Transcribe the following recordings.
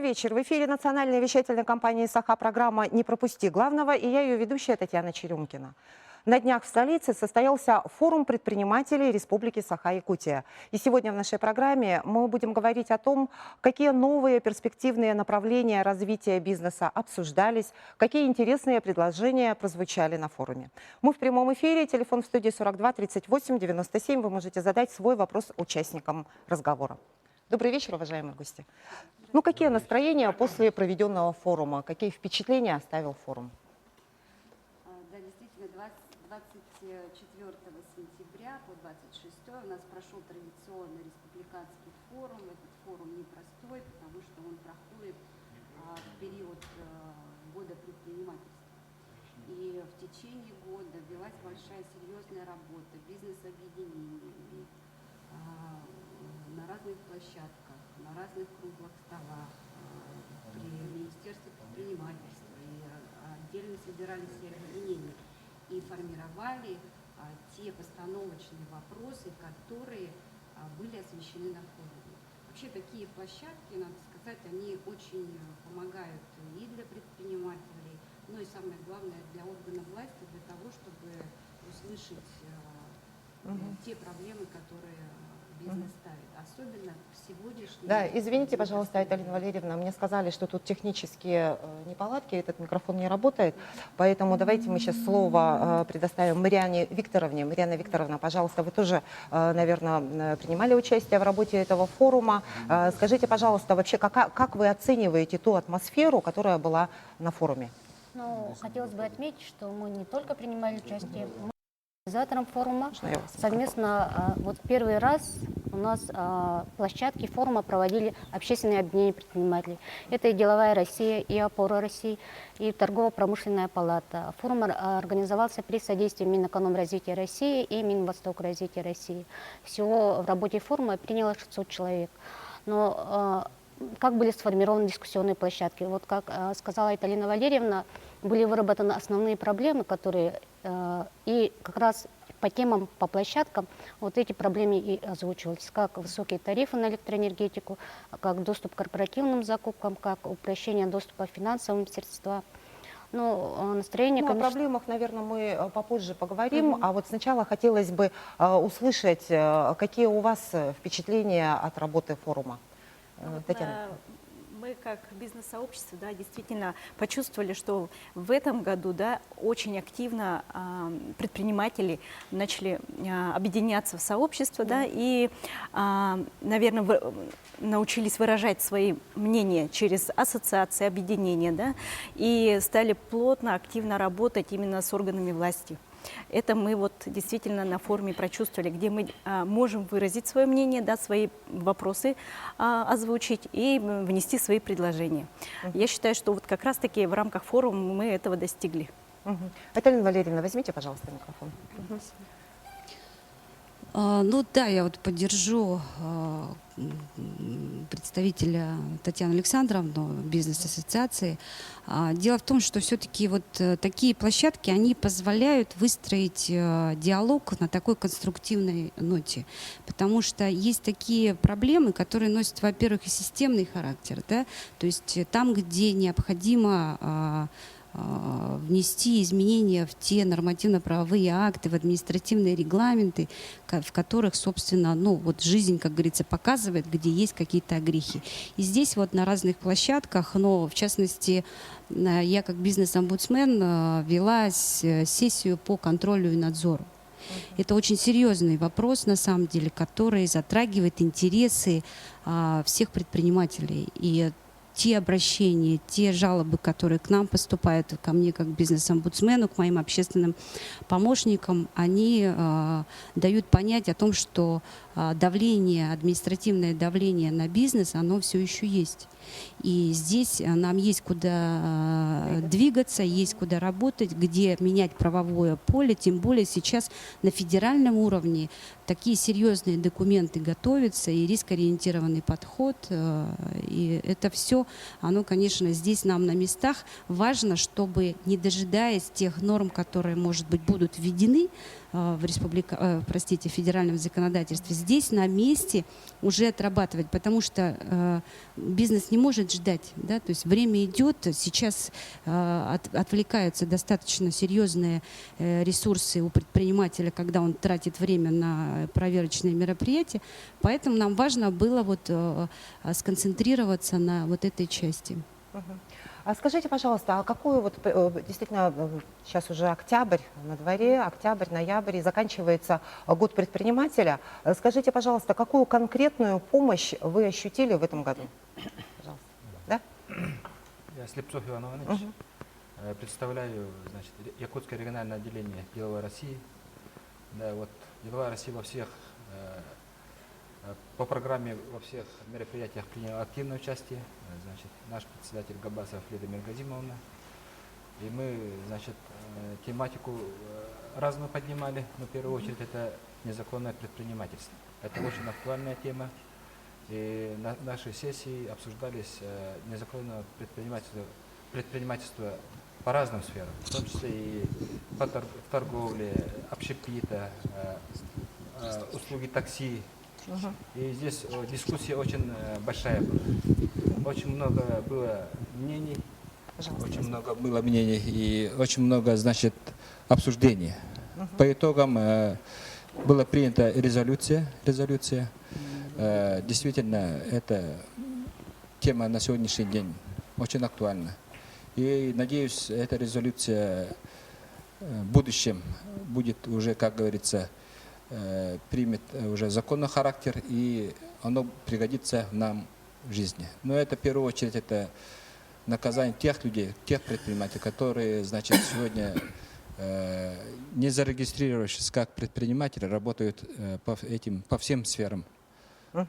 вечер. В эфире национальной вещательной компании «Саха» программа «Не пропусти главного», и я ее ведущая Татьяна Черемкина. На днях в столице состоялся форум предпринимателей Республики Саха-Якутия. И сегодня в нашей программе мы будем говорить о том, какие новые перспективные направления развития бизнеса обсуждались, какие интересные предложения прозвучали на форуме. Мы в прямом эфире, телефон в студии 42 38 97. Вы можете задать свой вопрос участникам разговора. Добрый вечер, уважаемые гости. Ну, какие настроения после проведенного форума? Какие впечатления оставил форум? Да, действительно, 24 сентября по 26 у нас прошел традиционный республиканский форум. Этот форум непростой, потому что он проходит в период года предпринимательства. И в течение года велась большая серьезная работа бизнес-объединениями на разных площадках, на разных круглых столах, при Министерстве предпринимательства. И отдельно собирались все объединения и формировали те постановочные вопросы, которые были освещены на форуме. Вообще такие площадки, надо сказать, они очень помогают и для предпринимателей, но и самое главное для органов власти, для того, чтобы услышать те проблемы, которые бизнес ставит, особенно в сегодняшнем... Да, извините, пожалуйста, Алина Валерьевна, мне сказали, что тут технические неполадки, этот микрофон не работает, поэтому давайте мы сейчас слово предоставим Мариане Викторовне. Марьяна Викторовна, пожалуйста, вы тоже, наверное, принимали участие в работе этого форума. Скажите, пожалуйста, вообще, как вы оцениваете ту атмосферу, которая была на форуме? Ну, хотелось бы отметить, что мы не только принимали участие, мы организатором форума совместно, вот первый раз у нас площадки форума проводили общественные объединения предпринимателей. Это и «Деловая Россия», и «Опора России», и Торгово-промышленная палата. Форум организовался при содействии Минэкономразвития России и Минвостокразвития России. Всего в работе форума приняло 600 человек. Но как были сформированы дискуссионные площадки? Вот как сказала Алина Валерьевна, были выработаны основные проблемы, которые и как раз по темам, по площадкам вот эти проблемы и озвучивались, как высокие тарифы на электроэнергетику, как доступ к корпоративным закупкам, как упрощение доступа к финансовым средствам. Ну, настроение, конечно... О проблемах, наверное, мы попозже поговорим, а вот сначала хотелось бы услышать, какие у вас впечатления от работы форума. Татьяна. Мы как бизнес-сообщество, да, действительно почувствовали, что в этом году, да, очень активно предприниматели начали объединяться в сообщество, да, и, наверное, научились выражать свои мнения через ассоциации, объединения, да, и стали плотно, активно работать именно с органами власти. Это мы вот действительно на форуме прочувствовали, где мы можем выразить свое мнение, да, свои вопросы озвучить и внести свои предложения. Я считаю, что вот как раз-таки в рамках форума мы этого достигли. Алина Валерьевна, возьмите, пожалуйста, микрофон. Ну да, я вот поддержу представителя Татьяну Александровну, бизнес-ассоциации. Дело в том, что все-таки вот такие площадки, они позволяют выстроить диалог на такой конструктивной ноте, потому что есть такие проблемы, которые носят, во-первых, и системный характер, да? То есть там, где необходимо внести изменения в те нормативно-правовые акты, в административные регламенты, в которых, собственно, ну, вот жизнь, как говорится, показывает, где есть какие-то огрехи. И здесь вот на разных площадках, но в частности, я как бизнес-омбудсмен вела сессию по контролю и надзору. Это очень серьезный вопрос, на самом деле, который затрагивает интересы всех предпринимателей. И те обращения, те жалобы, которые к нам поступают, ко мне как бизнес-омбудсмену, к моим общественным помощникам, они дают понять о том, что давление, административное давление на бизнес, оно все еще есть. И здесь нам есть куда двигаться, есть куда работать, где менять правовое поле, тем более сейчас на федеральном уровне такие серьезные документы готовятся, и рискоориентированный подход, и это все, оно, конечно, здесь нам на местах важно, чтобы, не дожидаясь тех норм, которые, может быть, будут введены в федеральном законодательстве, здесь на месте уже отрабатывать, потому что бизнес не может ждать, да, то есть время идет, сейчас отвлекаются достаточно серьезные ресурсы у предпринимателя, когда он тратит время на проверочные мероприятия, поэтому нам важно было вот сконцентрироваться на вот этой части. А скажите, пожалуйста, а какую вот действительно сейчас уже октябрь на дворе, октябрь, ноябрь, и заканчивается год предпринимателя. Скажите, пожалуйста, какую конкретную помощь вы ощутили в этом году? Пожалуйста. Да? Я Слепцов Иван Иванович, представляю, значит, Якутское региональное отделение «Деловой России». Да, вот «Деловая Россия» во всех по программе во всех мероприятиях принял активное участие. Значит, наш председатель Габасов Лида Миргазимовна. И мы, значит, тематику разную поднимали, но в первую очередь это незаконное предпринимательство. Это очень актуальная тема. И на нашей сессии обсуждались незаконное предпринимательство по разным сферам, в том числе и в торговле, общепита, услуги такси. И здесь дискуссия очень большая была. Очень много было мнений, и очень много, значит, обсуждений. По итогам была принята резолюция. Действительно, эта тема на сегодняшний день очень актуальна. И надеюсь, эта резолюция в будущем будет уже, как говорится, примет уже законный характер, и оно пригодится нам в жизни. Но это в первую очередь это наказание тех людей, тех предпринимателей, которые, значит, сегодня не зарегистрировавшись как предприниматели, работают по всем сферам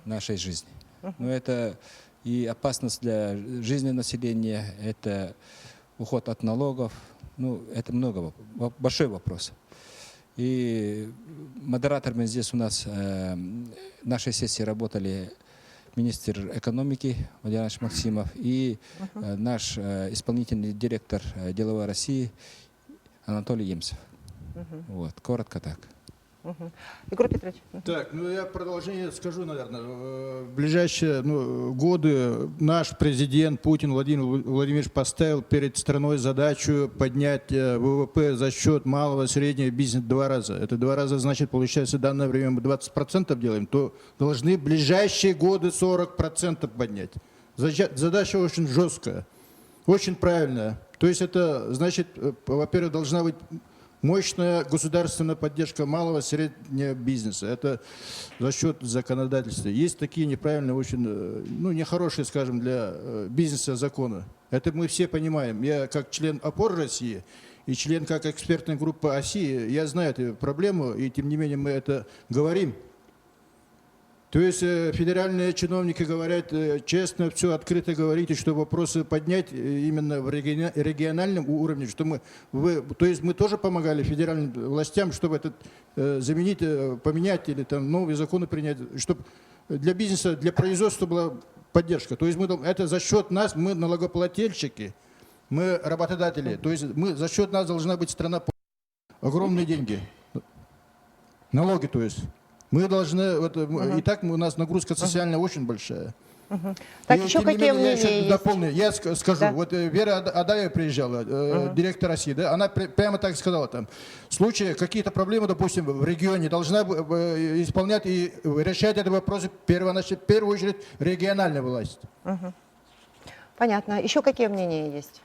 нашей жизни. Но это и опасность для жизни населения, это уход от налогов, ну, это большой вопрос. И модераторами здесь у нас в нашей сессии работали министр экономики Владимир Иванович Максимов и наш исполнительный директор «Деловой России» Анатолий Емцев. Вот, коротко так. Егор Петрович. Так, ну я продолжение скажу, наверное. В ближайшие годы наш президент Путин Владимир Владимирович поставил перед страной задачу поднять ВВП за счет малого и среднего бизнеса 2 раза. Это 2 раза, значит, получается, в данное время мы 20% делаем, то должны в ближайшие годы 40% поднять. Задача очень жесткая, очень правильная. То есть это, значит, во-первых, должна быть мощная государственная поддержка малого и среднего бизнеса. Это за счет законодательства. Есть такие неправильные, очень, нехорошие, скажем, для бизнеса законы. Это мы все понимаем. Я как член ОПОР России и член как экспертной группы ОСИ, я знаю эту проблему, и тем не менее мы это говорим. То есть федеральные чиновники говорят честно, все открыто говорите, что вопросы поднять именно в региональном уровне, что то есть мы тоже помогали федеральным властям, чтобы это заменить, поменять или там новые законы принять, чтобы для бизнеса, для производства была поддержка. То есть это за счет нас, мы налогоплательщики, мы работодатели. То есть за счет нас должна быть страна огромные деньги, налоги, то есть. Мы должны, и так у нас нагрузка социальная очень большая. Так, и, еще какие мнения есть? Дополню, я скажу, Да. вот Вера Адаева приезжала, директор России, да, она прямо так сказала там, в случае какие-то проблемы, допустим, в регионе, должна исполнять и решать этот вопрос в первую очередь региональная власть. Понятно. Еще какие мнения есть?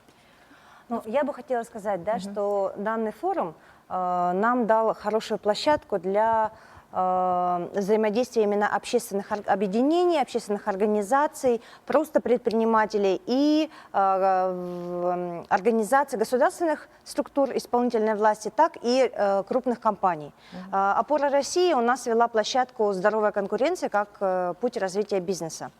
Ну, я бы хотела сказать, да, что данный форум нам дал хорошую площадку для взаимодействия именно общественных объединений, общественных организаций, просто предпринимателей и организаций государственных структур исполнительной власти, так и крупных компаний. «Опора России» у нас вела площадку «Здоровая конкуренция» как путь развития бизнеса.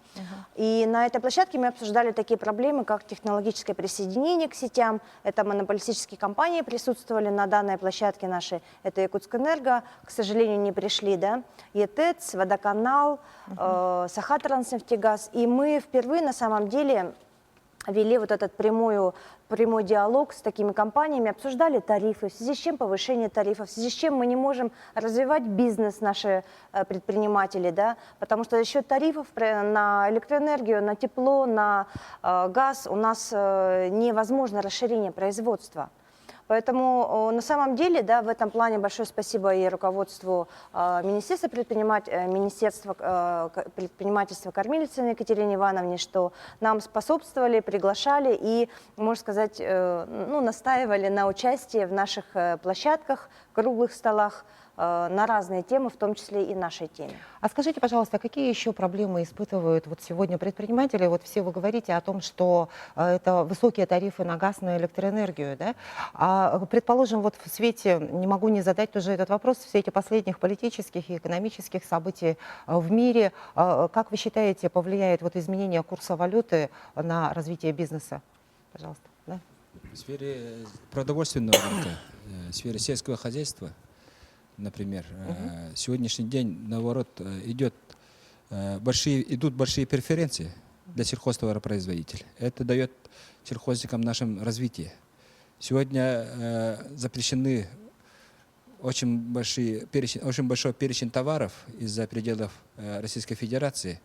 И на этой площадке мы обсуждали такие проблемы, как технологическое присоединение к сетям. Это монополистические компании присутствовали на данной площадке нашей. Это Якутскэнерго, к сожалению, не пришли, да? ЕТЭЦ, Водоканал, Сахатранснефтегаз. И мы впервые на самом деле вели вот этот прямой диалог с такими компаниями, обсуждали тарифы, в связи с чем повышение тарифов, в связи с чем мы не можем развивать бизнес, наши предприниматели, да, потому что за счет тарифов на электроэнергию, на тепло, на газ у нас невозможно расширение производства. Поэтому на самом деле, да, в этом плане большое спасибо и руководству Министерства предпринимательства Кормилицыной Екатерине Ивановне, что нам способствовали, приглашали и, можно сказать, настаивали на участии в наших площадках, круглых столах на разные темы, в том числе и нашей теме. А скажите, пожалуйста, какие еще проблемы испытывают вот сегодня предприниматели? Вот все вы говорите о том, что это высокие тарифы на газ, на электроэнергию, да? А, предположим, вот в свете, не могу не задать тоже этот вопрос, в свете последних политических и экономических событий в мире, как вы считаете, повлияет вот изменение курса валюты на развитие бизнеса? Пожалуйста. Да? В сфере продовольственного рынка, в сфере сельского хозяйства, например, сегодняшний день, наоборот, идут большие преференции для сельхозтоваропроизводителей. Это дает сельхозникам нашим развитие. Сегодня запрещены очень большой перечень товаров из-за пределов Российской Федерации.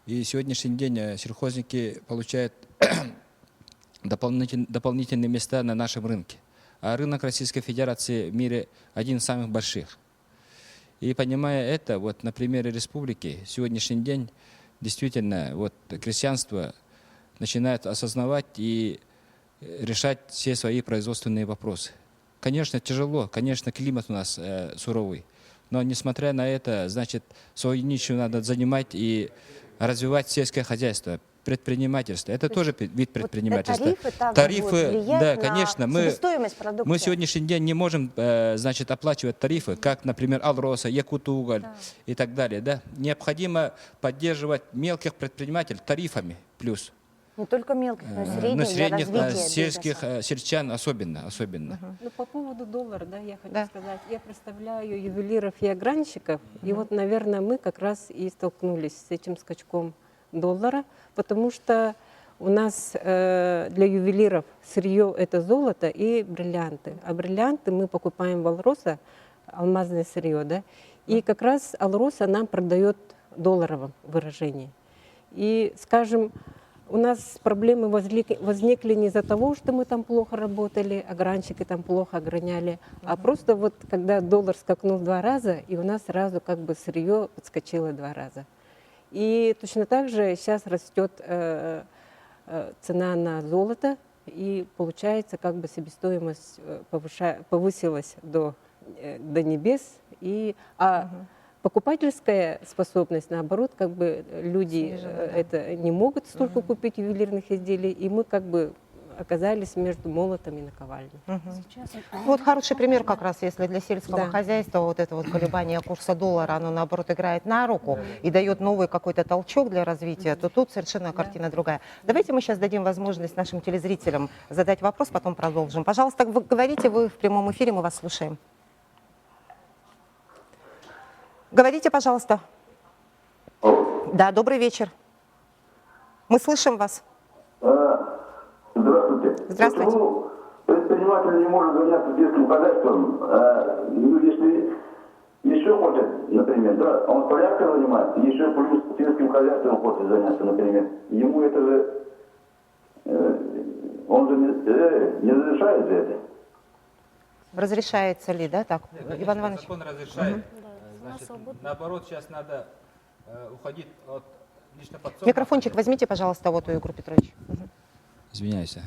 И сегодняшний день сельхозники получают дополнительные места на нашем рынке. А рынок Российской Федерации в мире один из самых больших. И понимая это, вот на примере республики, сегодняшний день действительно вот крестьянство начинает осознавать и решать все свои производственные вопросы. Конечно, тяжело, конечно, климат у нас суровый, но несмотря на это, значит, свою нишу надо занимать и развивать сельское хозяйство. Предпринимательство. Это тоже вид предпринимательства. Вот тарифы да, на конечно. себестоимость продукции. Мы сегодняшний день не можем, значит, оплачивать тарифы, как, например, Алроса, Якутуголь и так далее. Да? Необходимо поддерживать мелких предпринимателей тарифами плюс. Не только мелких, но и средних, для развития сельских бизнеса. сельчан особенно. Ну, по поводу доллара, да, я хочу Да. сказать. Я представляю ювелиров и огранщиков, и вот, наверное, мы как раз и столкнулись с этим скачком доллара, потому что у нас для ювелиров сырье – это золото и бриллианты. А бриллианты мы покупаем в Алроса, алмазное сырье, да, и как раз Алроса нам продает в долларовом выражении. И, скажем, у нас проблемы возникли не из-за того, что мы там плохо работали, огранщики там плохо ограняли, а просто вот когда доллар скакнул 2 раза, и у нас сразу как бы сырье подскочило 2 раза. И точно так же сейчас растет цена на золото, и получается как бы себестоимость повысилась до небес, а покупательская способность, наоборот, как бы люди это не могут столько купить ювелирных изделий, и мы как бы оказались между молотом и наковальней. Вот хороший пример как раз, если для сельского Да. хозяйства вот это вот колебание курса доллара, оно наоборот играет на руку и дает новый какой-то толчок для развития, то тут совершенно картина другая. Давайте мы сейчас дадим возможность нашим телезрителям задать вопрос, потом продолжим. Пожалуйста, вы говорите, вы в прямом эфире, мы вас слушаем. Говорите, пожалуйста. Да, добрый вечер. Мы слышим вас. Здравствуйте. Здравствуйте. Почему предприниматель не может заняться сельским хозяйством? Если еще хочет, например, да, он порядком занимается, еще плюс сельским хозяйством хочет заняться, например, ему это же, он же не разрешает же это. Разрешается ли, да, так? Иван Иванович. Закон разрешает. Да, Значит, свободно. наоборот, сейчас надо уходить от лично подсобных. Микрофончик возьмите, пожалуйста, вот у Егора Петровича. Извиняюсь.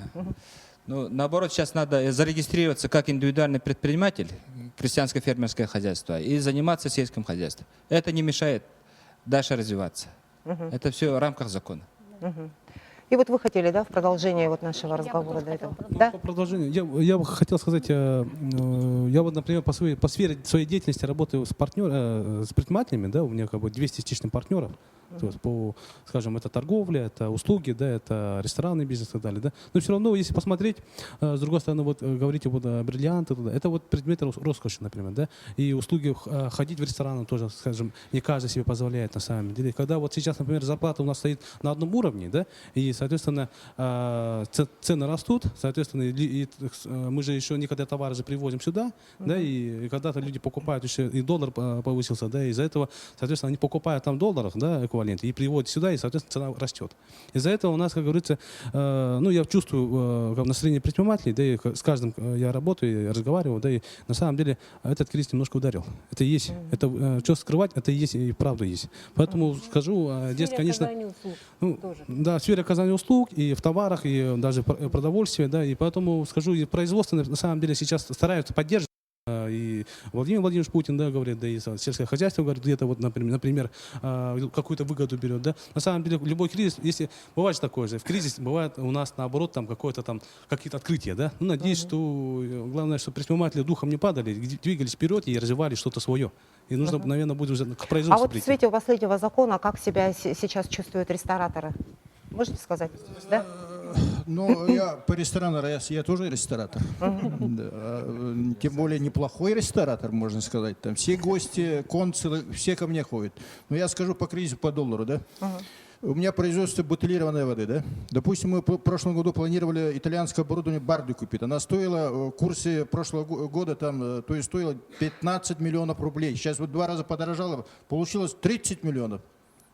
Ну, наоборот, сейчас надо зарегистрироваться как индивидуальный предприниматель, крестьянско-фермерское хозяйство, и заниматься сельским хозяйством. Это не мешает дальше развиваться. Это все в рамках закона. И вот вы хотели, да, в продолжение вот нашего разговора до этого? Да? По продолжению, я бы хотел сказать, я вот, например, по сфере своей деятельности работаю с предпринимателями, да, у меня как бы 200 с лишним партнеров. То есть по, скажем, это торговля, это услуги, да, это ресторанный бизнес и так далее, да. Но все равно, если посмотреть, с другой стороны, вот говорите вот бриллианты, это вот предметы роскоши, например, да. И услуги ходить в рестораны тоже, скажем, не каждый себе позволяет на самом деле. Когда вот сейчас, например, зарплата у нас стоит на одном уровне, да, и соответственно, цены растут, соответственно, мы же еще некоторые товары же привозим сюда, да, и когда-то люди покупают еще, и доллар повысился, да, из-за этого, соответственно, они покупают там в долларах, да, эквивалент, и приводят сюда, и, соответственно, цена растет. Из-за этого у нас, как говорится, я чувствую настроение предпринимателей, да, и с каждым я работаю, я разговариваю, да, и на самом деле этот кризис немножко ударил. Это и есть, это, что скрывать, это и есть, и правда есть. Поэтому скажу, здесь, конечно, да, в сфере оказания услуг, и в товарах, и даже в продовольствии, да, и поэтому скажу, и производство на самом деле сейчас стараются поддерживать. И Владимир Владимирович Путин, да, говорит, да, и сельское хозяйство, говорит, где-то вот, например, какую-то выгоду берет, да. На самом деле, любой кризис, если бывает же такое же, в кризис бывает у нас, наоборот, там какое-то там, какие-то открытия, да. Ну, надеюсь, что, главное, что предприниматели духом не падали, двигались вперед и развивали что-то свое. И нужно, наверное, будет уже к производству А вот в прийти. свете последнего закона, как себя сейчас чувствуют рестораторы? Можете сказать? Да? Ну, я по ресторанам, я тоже ресторатор. Да, тем более неплохой ресторатор, можно сказать. Там все гости, консулы, все ко мне ходят. Но я скажу по кризису по доллару, да. У меня производство бутилированной воды, да. Допустим, мы в прошлом году планировали итальянское оборудование Барди купить. Она стоила в курсе прошлого года, там, то есть стоила 15 миллионов рублей. Сейчас вот 2 раза подорожало, получилось 30 миллионов.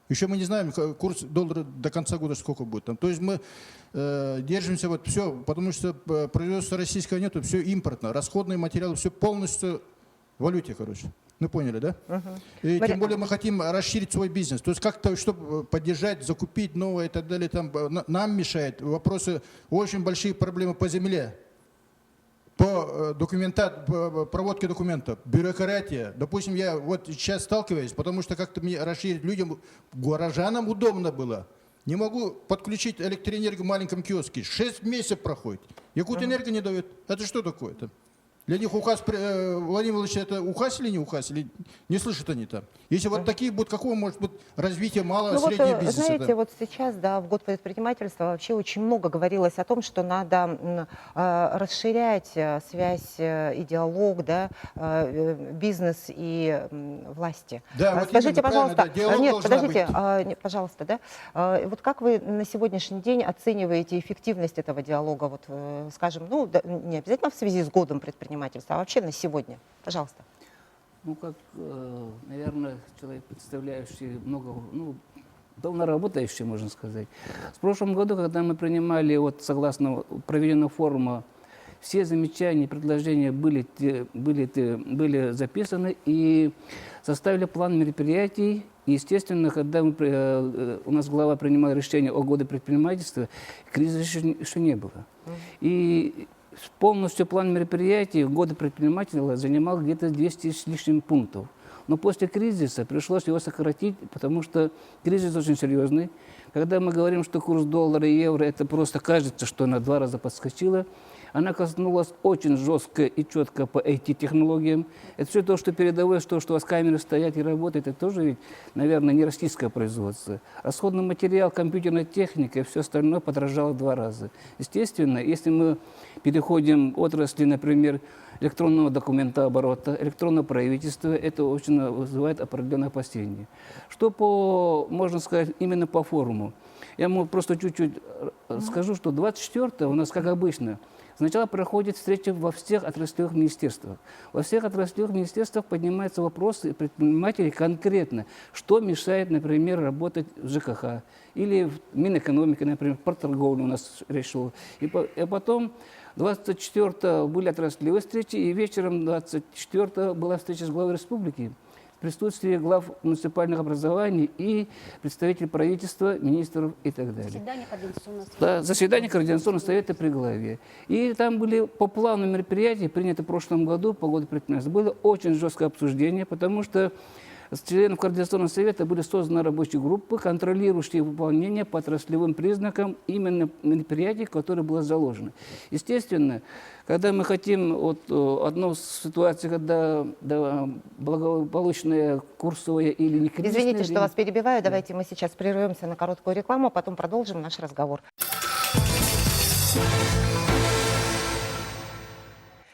Еще мы не знаем, курс доллара до конца года сколько будет. Там. То есть мы держимся вот все, потому что производства российского нету, все импортно. Расходные материалы, все полностью в валюте, короче. Ну поняли, да? И тем более мы хотим расширить свой бизнес. То есть как-то, чтобы поддержать, закупить новое и так далее. Там, нам мешает вопросы, очень большие проблемы по земле. По проводке документов, бюрократия. Допустим, я вот сейчас сталкиваюсь, потому что как-то мне расширить людям, горожанам удобно было. Не могу подключить электроэнергию в маленьком киоске. 6 месяцев проходит. Якутэнерго не дает. Это что такое-то? Для них указ Владимира Владимировича это указ или не указ? Или не слышат они там? Если вот такие будут, какого может быть развитие малого, среднего бизнеса? Знаете, вот сейчас, да, в год предпринимательства вообще очень много говорилось о том, что надо расширять связь и диалог, да, бизнес и власти. Да, вот скажите, именно, пожалуйста, да, нет, подождите, пожалуйста, да, вот как вы на сегодняшний день оцениваете эффективность этого диалога, вот, скажем, ну, не обязательно в связи с годом предпринимательства, а вообще на сегодня? Пожалуйста. Ну, как, наверное, человек, представляющий много, давно работающий, можно сказать. В прошлом году, когда мы принимали, вот, согласно проведенного форума, все замечания, предложения были записаны и составили план мероприятий. И, естественно, когда у нас глава принимал решение о годе предпринимательства, кризиса еще не было. И полностью план мероприятий года предпринимателя занимал где-то 200 с лишним пунктов. Но после кризиса пришлось его сократить, потому что кризис очень серьезный. Когда мы говорим, что курс доллара и евро, это просто кажется, что она 2 раза подскочила. Она коснулась очень жестко и четко по IT-технологиям. Это все то, что передовое, что у вас камеры стоят и работают, это тоже, ведь, наверное, не российское производство. Расходный материал, компьютерная техника и все остальное подорожало 2 раза. Естественно, если мы переходим к отрасли, например, электронного документооборота, электронного правительства, это очень вызывает определенное опасение. Что можно сказать именно по форуму? Я просто чуть-чуть скажу, что 24-го у нас, как обычно, сначала проходит встреча во всех отраслевых министерствах. Во всех отраслевых министерствах поднимаются вопросы предпринимателей конкретно, что мешает, например, работать в ЖКХ или в Минэкономике, например, по торговле у нас речь шла. И потом 24-го были отраслевые встречи, и вечером 24-го была встреча с главой республики в присутствии глав муниципальных образований и представителей правительства, министров и так далее. Заседание Координационного совета. Да, заседание Координационного совета при главе. И там были по плану мероприятий, приняты в прошлом году по году предпринимательства. Было очень жесткое обсуждение, потому что с членов Координационного совета были созданы рабочие группы, контролирующие выполнение по отраслевым признакам именно мероприятий, которые было заложено. Естественно, когда мы хотим, вот одну ситуацию, когда благополучная курсовая или не кризисная... Извините, что вас перебиваю, давайте мы сейчас прервемся на короткую рекламу, а потом продолжим наш разговор.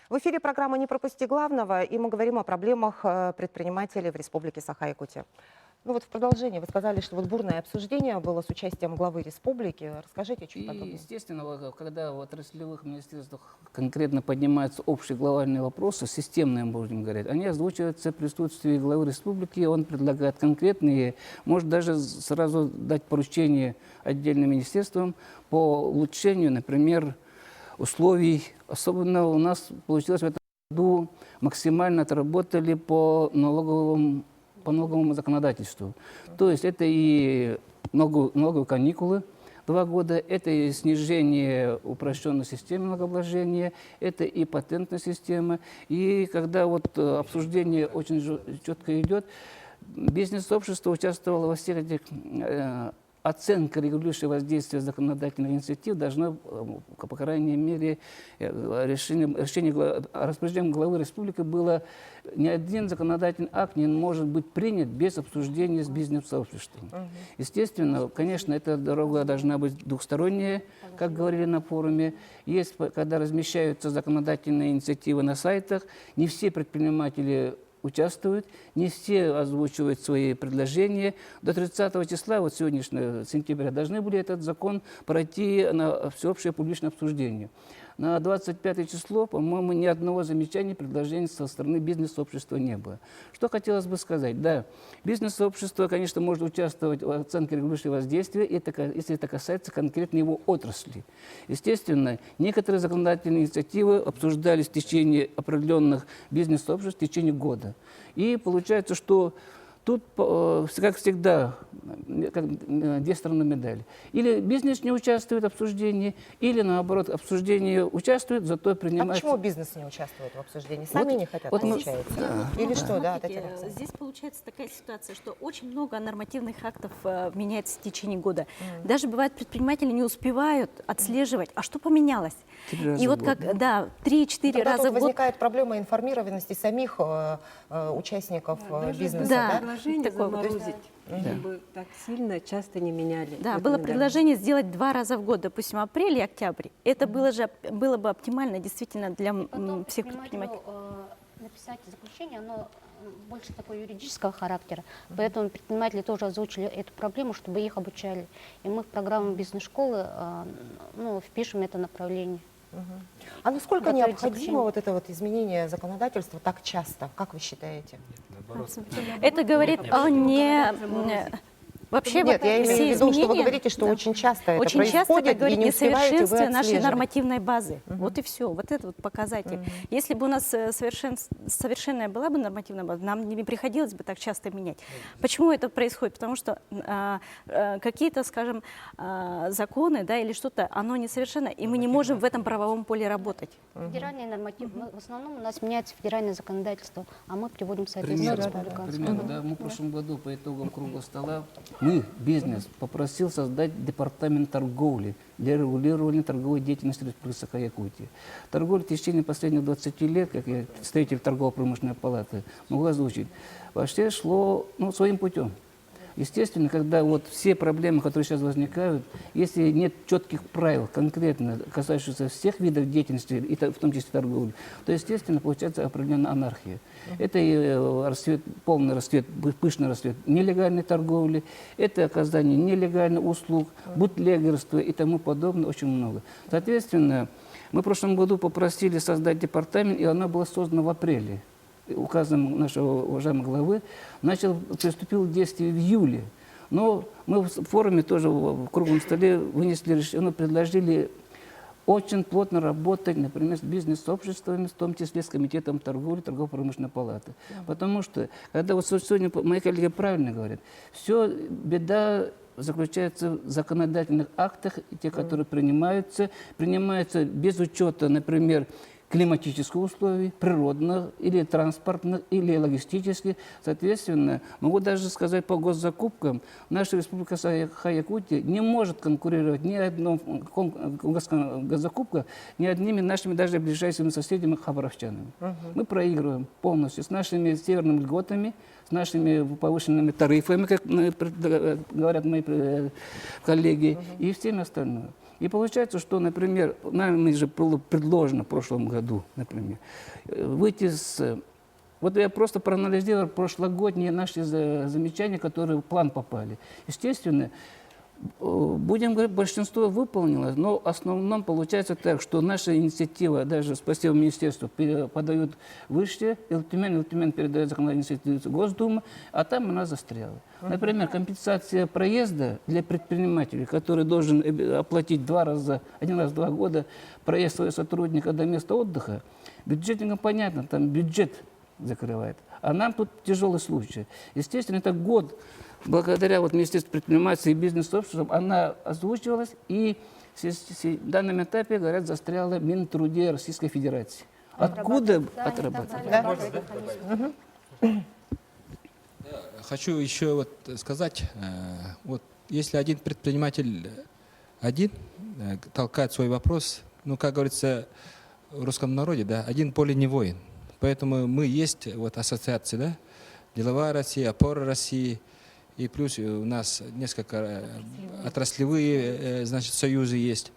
В эфире программа «Не пропусти главного», и мы говорим о проблемах предпринимателей в Республике Саха-Якутия. Ну вот в продолжение вы сказали, что вот бурное обсуждение было с участием главы республики. Расскажите чуть И, подробнее. естественно, когда в отраслевых министерствах конкретно поднимаются общие глобальные вопросы, системные, будем говорить, они озвучиваются в присутствии главы республики, он предлагает конкретные, может даже сразу дать поручение отдельным министерствам по улучшению, например, условий. Особенно у нас получилось в этом году максимально отработали по налоговому законодательству. То есть это и налоговые каникулы 2 года, это и снижение упрощенной системы налогообложения, это и патентная система. И когда вот обсуждение очень четко идет, бизнес-сообщество участвовало во всех этих оценка регулирующего воздействия законодательных инициатив должно, по крайней мере, распоряжением главы республики было ни один законодательный акт не может быть принят без обсуждения с бизнес-сообществом. Естественно, конечно, эта дорога должна быть двухсторонняя, как говорили на форуме. Есть, когда размещаются законодательные инициативы на сайтах, не все предприниматели участвуют, не все озвучивают свои предложения. До 30 числа, вот сегодняшнего сентября, должны были этот закон пройти на всеобщее публичное обсуждение. На 25 число, по-моему, ни одного замечания, предложений со стороны бизнес-сообщества не было. Что хотелось бы сказать? Да, бизнес-сообщество, конечно, может участвовать в оценке регулирующего воздействия, если это касается конкретно его отрасли. Естественно, некоторые законодательные инициативы обсуждались в течение определенных бизнес-сообществ в течение года. И получается, что тут, как всегда, две стороны медали. Или бизнес не участвует в обсуждении, или, наоборот, обсуждение участвует, зато принимает... А почему бизнес не участвует в обсуждении? Сами не хотят, получается? Или что, да, Татьяна Александровна? Здесь получается такая ситуация, что очень много нормативных актов меняется в течение года. Даже бывает, предприниматели не успевают отслеживать, а что поменялось. И вот как, да, 3-4 раза в год... возникает проблема информированности самих участников бизнеса, да? Предложение Такое вот, заморозить, чтобы так сильно часто не меняли. Да, Вот было мы, предложение сделать 2 раза в год, допустим, апрель и октябрь. Это было бы оптимально действительно для Потом всех предпринимателей. написать заключение, оно больше такого юридического характера. Поэтому предприниматели тоже озвучили эту проблему, чтобы их обучали. И мы в программу бизнес-школы впишем это направление. А насколько Готовить необходимо заключение. вот это вот изменение законодательства так часто? Как вы считаете? Это говорит о не... Вообще, Нет, я имею в все виду, что вы изменения, говорите, что да, очень часто это очень часто происходит, это говорит и не успеваете вы несовершенстве нашей отслеживать. нормативной базы. Вот и все. Вот это вот показатель. Если бы у нас совершенная была бы нормативная база, нам не приходилось бы так часто менять. Почему это происходит? Потому что какие-то, скажем, законы, да, или что-то, оно несовершенно, и мы не можем в этом правовом поле работать. Федеральный норматив. В основном у нас меняется федеральное законодательство, а мы приводим соответствие республиканскому. Да, мы в прошлом году по итогам круглого стола, мы, бизнес, попросил создать департамент торговли для регулирования торговой деятельности Республики Саха-Якутия. Торговля в течение последних 20 лет, как я представитель торгово-промышленной палаты могу озвучить, вообще шло своим путем. Естественно, когда вот все проблемы, которые сейчас возникают, если нет четких правил, конкретно касающихся всех видов деятельности, и в том числе торговли, то, естественно, получается определенная анархия. Это и полный расцвет, пышный расцвет нелегальной торговли, это оказание нелегальных услуг, бутлегерство и тому подобное, очень много. Соответственно, мы в прошлом году попросили создать департамент, и оно было создано в апреле. Указом нашего уважаемого главы, приступил к действию в июле. Но мы в форуме тоже в круглом столе вынесли решение, предложили очень плотно работать, например, с бизнес-сообществами, в том числе с комитетом торговли, торгово-промышленной палаты. Потому что, когда вот сегодня мои коллеги правильно говорят, все беда заключается в законодательных актах, те, которые принимаются без учета, например, климатических условий, природных, или транспортных, или логистических. Соответственно, могу даже сказать по госзакупкам, наша Республика Саха-Якутия не может конкурировать ни одной госзакупка, ни одними нашими даже ближайшими соседями хабаровчанами. Мы проигрываем полностью с нашими северными льготами, с нашими повышенными тарифами, как говорят мои коллеги, и всеми остальными. И получается, что, например, нами же было предложено в прошлом году, например, выйти с Вот я просто проанализировал прошлогодние наши замечания, которые в план попали. Естественно, будем говорить, большинство выполнилось, но в основном получается так, что наша инициатива, даже спасибо министерству, подают выше, Тюмень передает законодательную инициативу Госдумы, а там она застряла. Например, компенсация проезда для предпринимателей, который должен оплатить один раз в 2 года проезд своего сотрудника до места отдыха. Бюджетникам понятно, там бюджет закрывает. А нам тут тяжелый случай. Естественно, это год. Благодаря Министерству предпринимательства и бизнес-сообществам она озвучивалась и в данном этапе, говорят, застряла в Минтруде Российской Федерации. Откуда отрабатывать? Хочу еще сказать, если один предприниматель толкает свой вопрос, как говорится в русском народе, один поле не воин. Поэтому мы есть ассоциации, Деловая Россия, Опора России, и плюс у нас несколько отраслевые, союзы есть,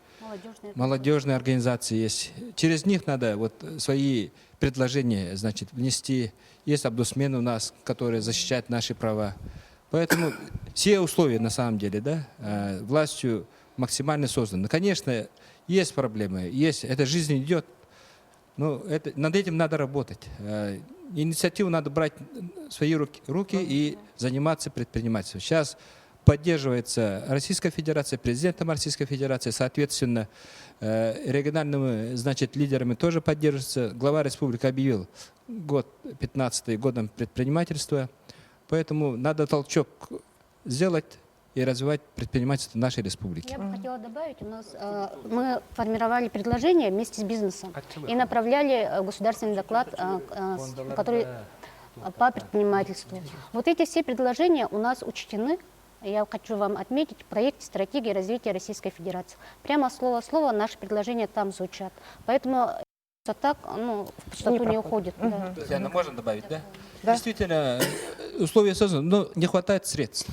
молодежные организации есть. Через них надо свои предложения, внести. Есть омбудсмен у нас, который защищает наши права. Поэтому все условия на самом деле, властью максимально созданы. Конечно, есть проблемы, эта жизнь идет, но над этим надо работать. Инициативу надо брать в свои руки и заниматься предпринимательством. Сейчас поддерживается Российская Федерация, президентом Российской Федерации, соответственно, региональными, лидерами тоже поддерживается. Глава республики объявил год 15-й годом предпринимательства, поэтому надо толчок сделать и развивать предпринимательство нашей республики. Я бы хотела добавить, мы формировали предложение вместе с бизнесом и направляли государственный доклад, который по предпринимательству. Вот эти все предложения у нас учтены. Я хочу вам отметить в проекте стратегии развития Российской Федерации. Прямо слово в слово наши предложения там звучат. Поэтому так в пустоту не уходит. Татьяна, можно добавить, да? Действительно, условия созданы, но не хватает средств.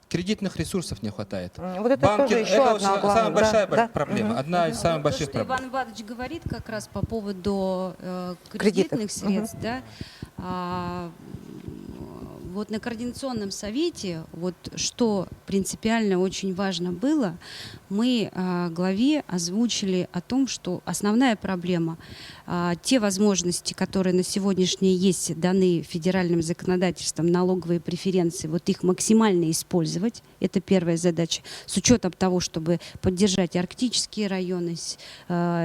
Кредитных ресурсов не хватает. Вот это тоже еще одна главная, самая большая проблема, одна из самых больших проблем. Иван Иванович говорит как раз по поводу кредитных средств, на Координационном совете, что принципиально очень важно было, мы главе озвучили о том, что основная проблема, те возможности, которые на сегодняшний есть даны федеральным законодательством, налоговые преференции, их максимально использовать. Это первая задача. С учетом того, чтобы поддержать арктические районы,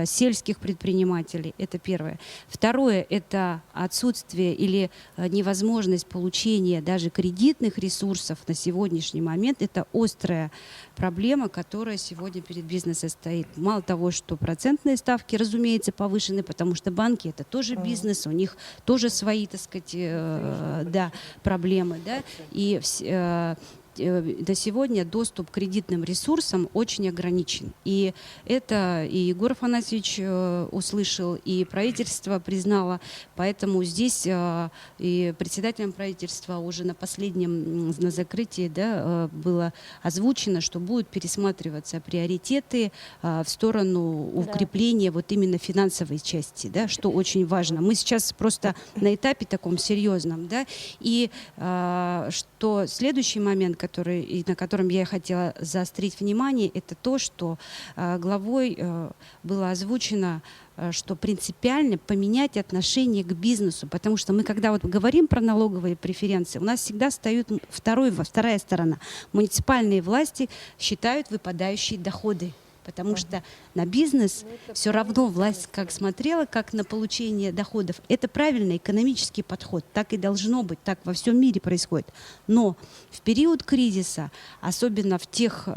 сельских предпринимателей. Это первое. Второе – это отсутствие или невозможность получения даже кредитных ресурсов на сегодняшний момент. Это острая проблема, которая сегодня перед бизнесом стоит. Мало того, что процентные ставки, разумеется, повышены, потому что банки – это тоже бизнес, у них тоже свои, проблемы. И до сегодня доступ к кредитным ресурсам очень ограничен. И это и Егор Афанасьевич услышал, и правительство признало. Поэтому здесь и председателем правительства уже на закрытии было озвучено, что будут пересматриваться приоритеты в сторону укрепления именно финансовой части, что очень важно. Мы сейчас просто на этапе таком серьезном. И что следующий момент, на котором я хотела заострить внимание, это то, что главой было озвучено, что принципиально поменять отношение к бизнесу, потому что мы, когда говорим про налоговые преференции, у нас всегда встает вторая сторона. Муниципальные власти считают выпадающие доходы, потому что на бизнес все равно власть как смотрела, как на получение доходов. Это правильный экономический подход, так и должно быть, так во всем мире происходит. Но в период кризиса, особенно в тех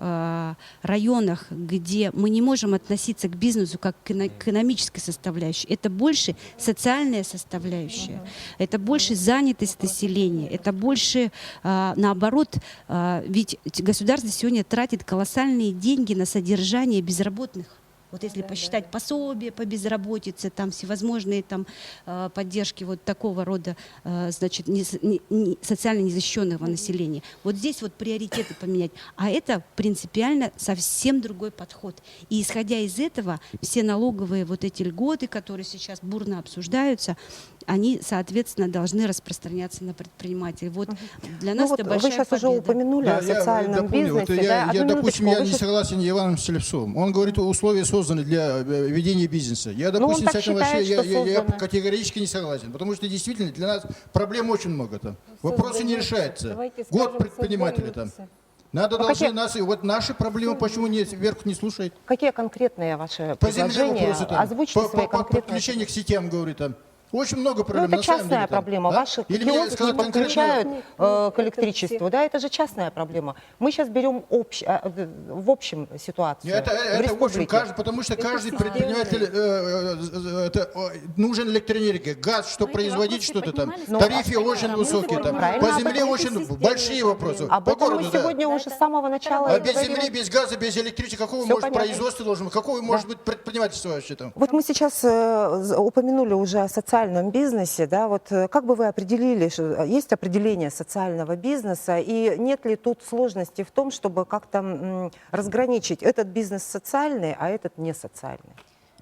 районах, где мы не можем относиться к бизнесу как к экономической составляющей, это больше социальная составляющая, это больше занятость населения, это больше наоборот, ведь государство сегодня тратит колоссальные деньги на содержание безработных. Вот если посчитать пособие по безработице, там всевозможные там поддержки вот такого рода, значит, социально незащищенного населения. Вот здесь вот приоритеты поменять. А это принципиально совсем другой подход. И исходя из этого, все налоговые вот эти льготы, которые сейчас бурно обсуждаются, они, соответственно, должны распространяться на предпринимателей. Вот для нас это большая вы сейчас победа. уже упомянули о социальном бизнесе. Допустим, я не согласен с Иваном Селевцовым. Он говорит, условия созданы для ведения бизнеса. Я, допустим, с этим вообще я категорически не согласен. Потому что действительно для нас проблем очень много там. Вопросы не решаются. Год предпринимателя там. Должны нас, и вот наши проблемы почему вверх не слушают? Какие конкретные ваши По земле предложения? вопросы там. Озвучьте свои По конкретные. подключению к сетям, говорит там. Очень много Ну, проблем. это на самом частная деле, там. проблема. А? Ваши Или мне киоски сказать не подключают конкретно? к электричеству. Да, это же частная проблема. Мы сейчас берем в общем ситуацию. Это в общем, республике. потому что каждый предприниматель нужен электроэнергия, газ, чтобы производить что-то там. Тарифы очень высокие там. По земле очень большие вопросы. Об По этом городу, мы да. сегодня уже с самого начала А и без говорим. земли, без газа, без электричества, какого Всё может понятно. производство должно быть, какого может быть предпринимательство вообще там? Вот мы сейчас упомянули уже о социальном бизнесе, да, вот как бы вы определили, что есть определение социального бизнеса, и нет ли тут сложности в том, чтобы как-то разграничить этот бизнес социальный, а этот не социальный?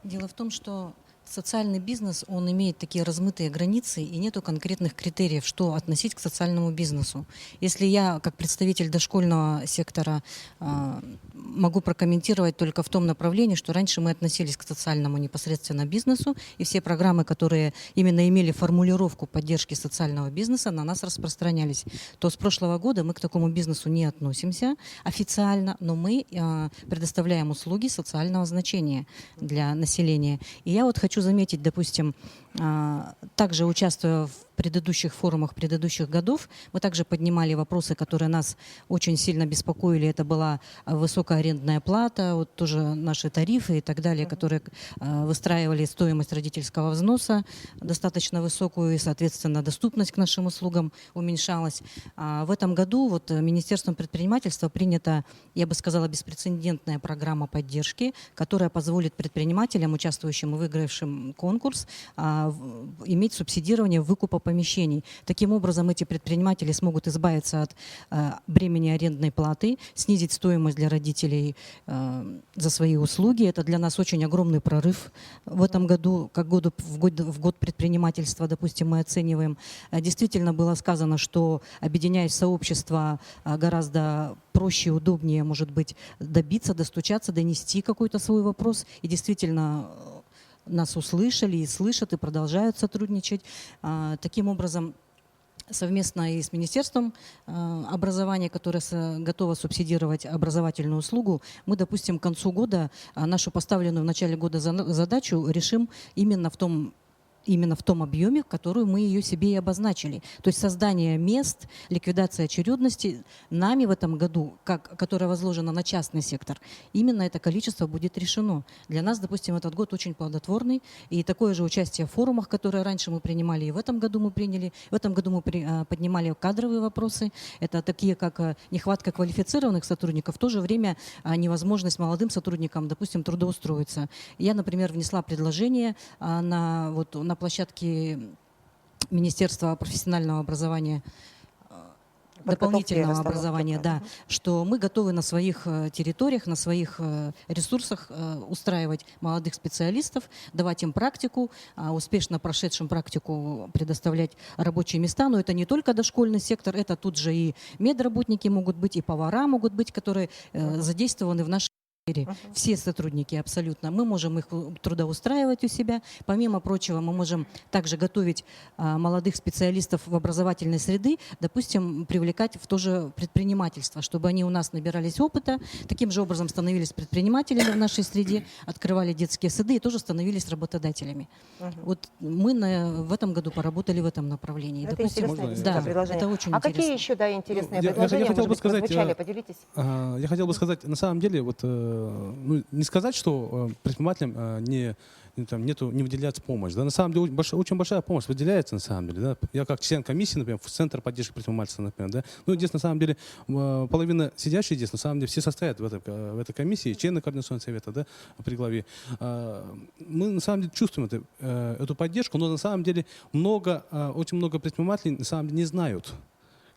Дело в том, что социальный бизнес, он имеет такие размытые границы, и нету конкретных критериев, что относить к социальному бизнесу. Если я, как представитель дошкольного сектора, могу прокомментировать только в том направлении, что раньше мы относились к социальному непосредственно бизнесу, и все программы, которые именно имели формулировку поддержки социального бизнеса, на нас распространялись. То с прошлого года мы к такому бизнесу не относимся официально, но мы предоставляем услуги социального значения для населения. И я вот хочу заметить, допустим, также участвуя в предыдущих форумах предыдущих годов, мы также поднимали вопросы, которые нас очень сильно беспокоили. Это была высокая арендная плата, вот тоже наши тарифы и так далее, которые выстраивали стоимость родительского взноса достаточно высокую, и, соответственно, доступность к нашим услугам уменьшалась. В этом году вот Министерством предпринимательства принята, я бы сказала, беспрецедентная программа поддержки, которая позволит предпринимателям, участвующим и выигравшим конкурс, иметь субсидирование выкупа помещений. Таким образом, эти предприниматели смогут избавиться от бремени арендной платы, снизить стоимость для родителей за свои услуги. Это для нас очень огромный прорыв в этом году, как в год предпринимательства, допустим, мы оцениваем. Действительно было сказано, что, объединяясь в сообщество, гораздо проще и удобнее, может быть, добиться, достучаться, донести какой-то свой вопрос. И действительно нас услышали и слышат, и продолжают сотрудничать. Таким образом, совместно и с Министерством образования, которое готово субсидировать образовательную услугу, мы, допустим, к концу года нашу поставленную в начале года задачу решим именно в том объеме, в которую мы ее себе и обозначили. То есть создание мест, ликвидация очередности нами в этом году, которое возложено на частный сектор, именно это количество будет решено. Для нас, допустим, этот год очень плодотворный, и такое же участие в форумах, которые раньше мы принимали, и в этом году мы приняли. В этом году мы поднимали кадровые вопросы. Это такие, как нехватка квалифицированных сотрудников, в то же время невозможность молодым сотрудникам, допустим, трудоустроиться. Я, например, внесла предложение на площадке Министерства профессионального образования, дополнительного образования, да, что мы готовы на своих территориях, на своих ресурсах устраивать молодых специалистов, давать им практику, успешно прошедшим практику предоставлять рабочие места. Но это не только дошкольный сектор, это тут же и медработники могут быть, и повара могут быть, которые задействованы в нашей все сотрудники абсолютно. Мы можем их трудоустраивать у себя. Помимо прочего, мы можем также готовить молодых специалистов в образовательной среды, допустим, привлекать в то же предпринимательство, чтобы они у нас набирались опыта, таким же образом становились предпринимателями в нашей среде, открывали детские сады и тоже становились работодателями. Вот мы в этом году поработали в этом направлении. Это допустим, интересное да, предложение. это очень интересно. интересно. Какие еще интересные Я предложения, хотел может бы быть, сказать, прозвучали? Поделитесь. Я хотел бы сказать, на самом деле, не сказать, что предпринимателям не выделяется помощь. Да? На самом деле очень большая помощь выделяется на самом деле. Да? Я как член комиссии, например, в Центр поддержки предпринимательства, например, да? Ну, здесь на самом деле половина сидящих здесь, на самом деле, все состоят в этой комиссии, члены Координационного совета, да, при главе. Мы на самом деле чувствуем эту поддержку, но на самом деле очень много предпринимателей на самом деле не знают,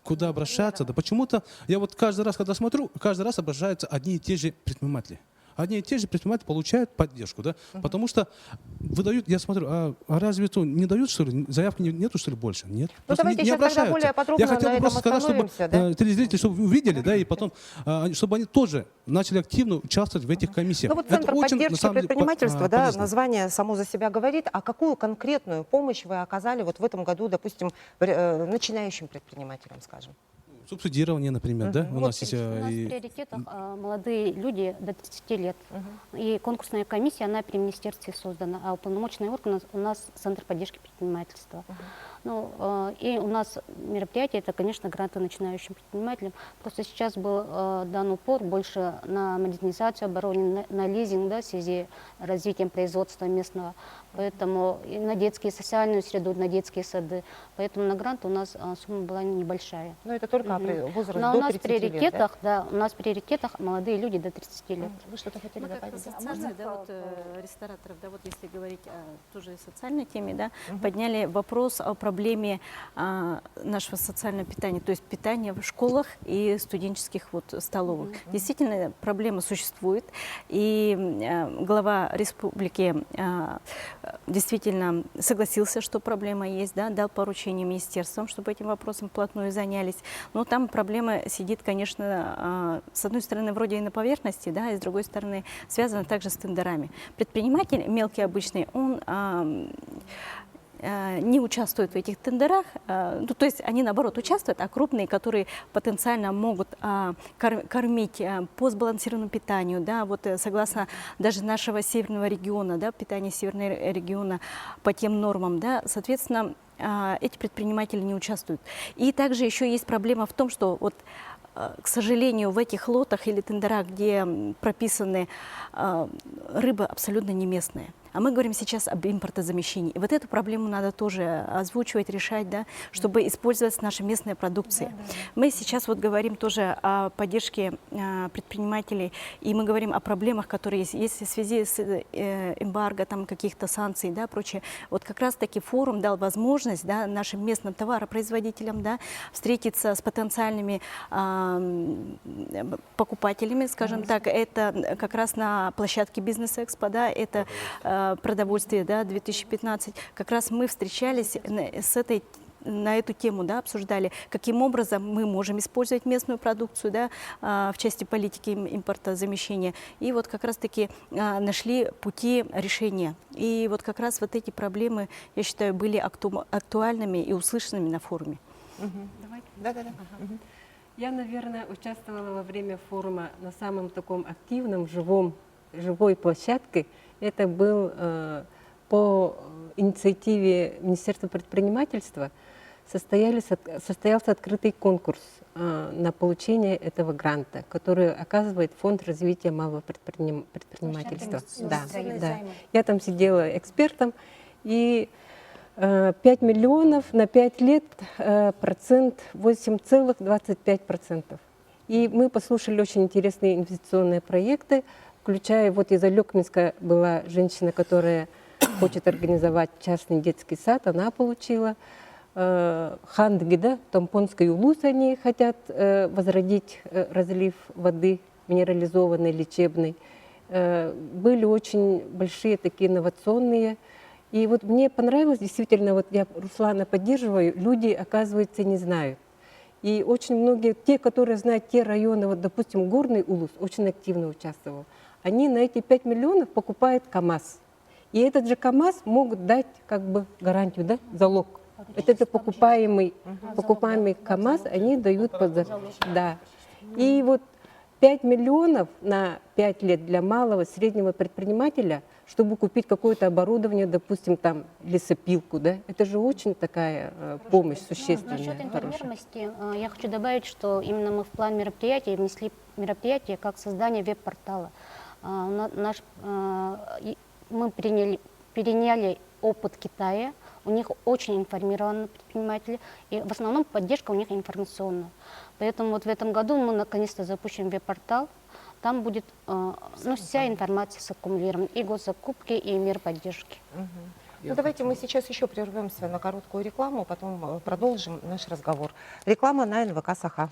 куда обращаться. Да почему-то я вот каждый раз, когда смотрю, каждый раз обращаются одни и те же предприниматели. Одни и те же предприниматели получают поддержку, да? Потому что выдают, я смотрю, а разве то не дают, что ли? Заявки нету, что ли, больше? Нет. Ну, давайте сейчас тогда более подробно Я хотел на бы просто этом сказать, чтобы остановимся, да? телезрители чтобы увидели, да, и потом, чтобы они тоже начали активно участвовать в этих комиссиях. Ну вот Это Центр очень, на поддержки самом деле, предпринимательства, да, полезно. название само за себя говорит. А какую конкретную помощь вы оказали вот в этом году, допустим, начинающим предпринимателям, скажем? Субсидирование, например, да? У нас есть... У нас в приоритетах молодые люди до 30 лет. И конкурсная комиссия, она при министерстве создана, а уполномоченный орган у нас Центр поддержки предпринимательства. Ну, и у нас мероприятие, это, конечно, гранты начинающим предпринимателям. Просто сейчас был дан упор больше на модернизацию обороны, на лизинг, да, в связи с развитием производства местного. Поэтому и на детские, социальную среду, на детские сады. Поэтому на гранты у нас сумма была небольшая. Но это только возраст Но до у нас 30 в приоритетах, лет, да? у нас в приоритетах молодые люди до 30 лет. Вы что-то хотели Мы как добавить? ассоциация, да, вот, рестораторов, да, вот если говорить о тоже социальной теме, да, подняли вопрос о проблеме нашего социального питания, то есть питания в школах и студенческих вот столовых. Действительно, проблема существует, и глава республики действительно согласился, что проблема есть, да, дал поручение министерствам, чтобы этим вопросом вплотную занялись. Но там проблема сидит, конечно, с одной стороны, вроде и на поверхности, да, и с другой стороны, связана также с тендерами. Предприниматель, мелкий обычный, он не участвуют в этих тендерах, ну, то есть они, наоборот, участвуют, а крупные, которые потенциально могут кормить по сбалансированному питанию, да, вот согласно даже нашего северного региона, да, питания северного региона по тем нормам, да, соответственно, эти предприниматели не участвуют. И также еще есть проблема в том, что вот, к сожалению, в этих лотах или тендерах, где прописаны рыба абсолютно не местная. А мы говорим сейчас об импортозамещении. И вот эту проблему надо тоже озвучивать, решать, да, чтобы использовать наша местная продукция. Мы сейчас вот говорим тоже о поддержке предпринимателей, и мы говорим о проблемах, которые есть в связи с эмбарго, там, каких-то санкций, да, прочее. Вот как раз-таки форум дал возможность, да, нашим местным товаропроизводителям, да, встретиться с потенциальными покупателями, скажем так. Это как раз на площадке Бизнес-Экспо, да, это продовольствие, да, 2015, как раз мы встречались на эту тему, да, обсуждали, каким образом мы можем использовать местную продукцию, да, в части политики импортозамещения. И вот как раз-таки нашли пути решения. И вот как раз вот эти проблемы, я считаю, были актуальными и услышанными на форуме. Я, наверное, участвовала во время форума на самом таком активном, живой площадке. Это был по инициативе Министерства предпринимательства состоялся открытый конкурс на получение этого гранта, который оказывает Фонд развития малого предпринимательства. Да, да. Я там сидела экспертом, и 5 миллионов на 5 лет процент 8,25%. И мы послушали очень интересные инвестиционные проекты, включая, вот из Алекминска была женщина, которая хочет организовать частный детский сад, она получила. Хандги, да, Тампонской улус, они хотят возродить разлив воды минерализованной, лечебной. Были очень большие такие инновационные. И вот мне понравилось, действительно, вот я Руслана поддерживаю, люди, оказывается, не знают. И очень многие, те, которые знают те районы, вот, допустим, Горный Улус очень активно участвовал, они на эти 5 миллионов покупают КАМАЗ. И этот же КАМАЗ могут дать как бы гарантию, да, залог. Это покупаемый КАМАЗ, они дают под залог. Да. И вот 5 миллионов на 5 лет для малого, среднего предпринимателя, чтобы купить какое-то оборудование, допустим, там лесопилку, да, это же очень такая помощь существенная. Насчет информированности я хочу добавить, что именно мы в план мероприятия внесли мероприятие как создание веб-портала. Мы приняли переняли опыт Китая. У них очень информированные предприниматели, и в основном поддержка у них информационная. Поэтому вот в этом году мы наконец-то запустим веб-портал. Там будет вся информация саккумулирована, и госзакупки, и меры поддержки. Ну, давайте мы сейчас еще прервемся на короткую рекламу, потом продолжим наш разговор. Реклама на НВК «Саха».